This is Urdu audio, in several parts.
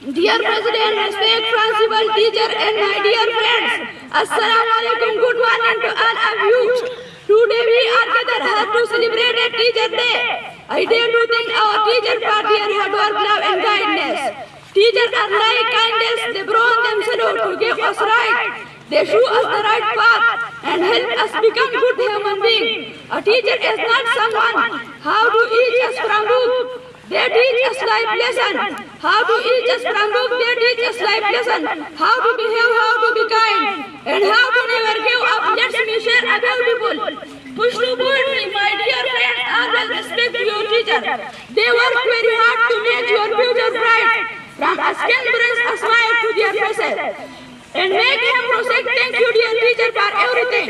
Dear President, respect, principal, teacher, and my dear friends, Assalamu alaikum, good morning to all of you. Today we are gathered here to celebrate a Teacher Day. I dare to thank our teachers for their hard work, love, and kindness. Teachers are like kindness, they brought themselves to give us right. They show us the right path and help us become good human beings. A teacher is not someone how to teach us from book. They teach us life lesson. How to teach us from book. They teach us life lesson. How to behave, how to be kind, and how to never give up. Let me share a beautiful push to board me, my dear friends. Always respect your teacher. They work very hard to make your future bright. From a skin brings a smile to their faces, and make him prosect. Thank you, dear teacher, for everything.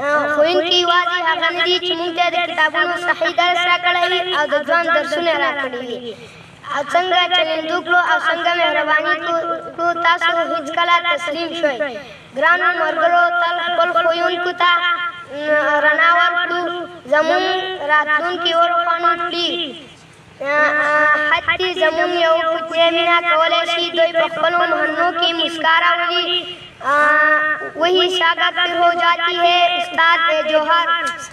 خوین کی واضح غندی چمونتے دے کتابونو صحیح درس را کڑی او دجوان درسونے را کڑی. او سنگا چلندو کلو او سنگا مہربانی کو تاسو ہج کلا تسلیم شوئی. گرانو مرگرو تل پل خویون کتا رناور کلو زمون راتون کی اور خانون کلی. حتی زمون یو کتنے مینا کولیشی دوئی پخپلو مہنو کی مسکارا ہوئی. وہی شاگرد پھر ہو جاتی ہے استاد جوہر.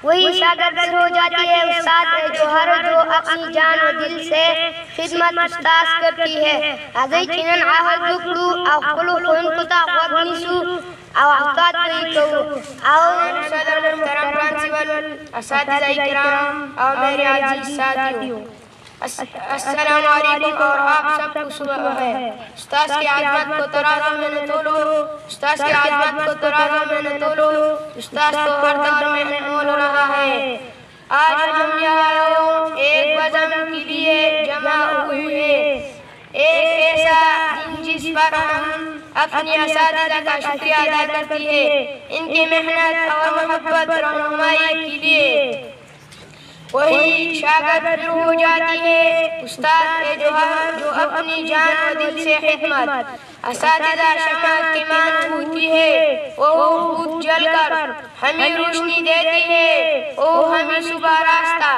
وہی شاگرد پھر ہو جاتی ہے استاد جوہر جو اپنی جان و دل سے خدمت استاد کرتی ہے. ازائی چنن آہد دکڑو او کلو خون کتا وقت نیسو او احتاط کوئی کہو. او صدر محترم پرنسپل اساتذہ کرام اور میرے عزیز ساتھیوں السلام علیکم. اور آپ سب کو صبح ہے. استاذ کی عظمت کو ترازو میں نہ تولو. استاذ کی عظمت کو ترازو میں نہ تولو. استاذ تو ہر دور میں مول رہا ہے. آج ہم یہاں ایک بزم کے لیے جمع ہوئے. ایک ایسا دن جس پر ہم اپنی اساتذہ کا شکریہ ادا کرتی ہے ان کی محنت اور محبت رہنمائی کے لیے. وہی شاگرد پھر ہو جاتی ہے استاد جوہر جو اپنی جان و دل سے خدمت اساتذہ شماعت کی مان ہوتی ہے. وہ خود جل کر ہمیں روشنی دیتی ہے. وہ ہمیں صبح راستہ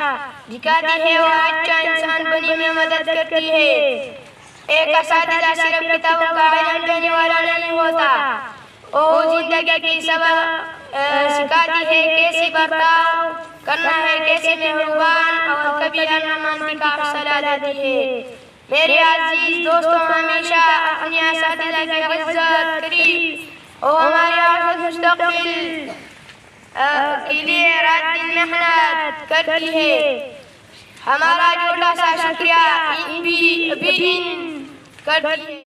دکھاتی ہے اور اچھا انسان بننے میں مدد کرتی ہے. ایک اساتذہ صرف کتابوں کا علم دینے والا نہیں ہوتا. وہ زندگی کی سبق سکھاتی ہے. کیسے برتاؤ کرنا ہے, کیسے مہربان اور کبھی انمانتی کا حوصلہ دیتی ہے. میرے عزیز دوستوں, ہمیشہ اپنی اساتذہ کی عزت کری اور ہمارے عزت مستقبل کے لیے رات دن محنت کرتی ہے. ہمارا چھوٹا سا شکریہ ان بھی کرتی ہے.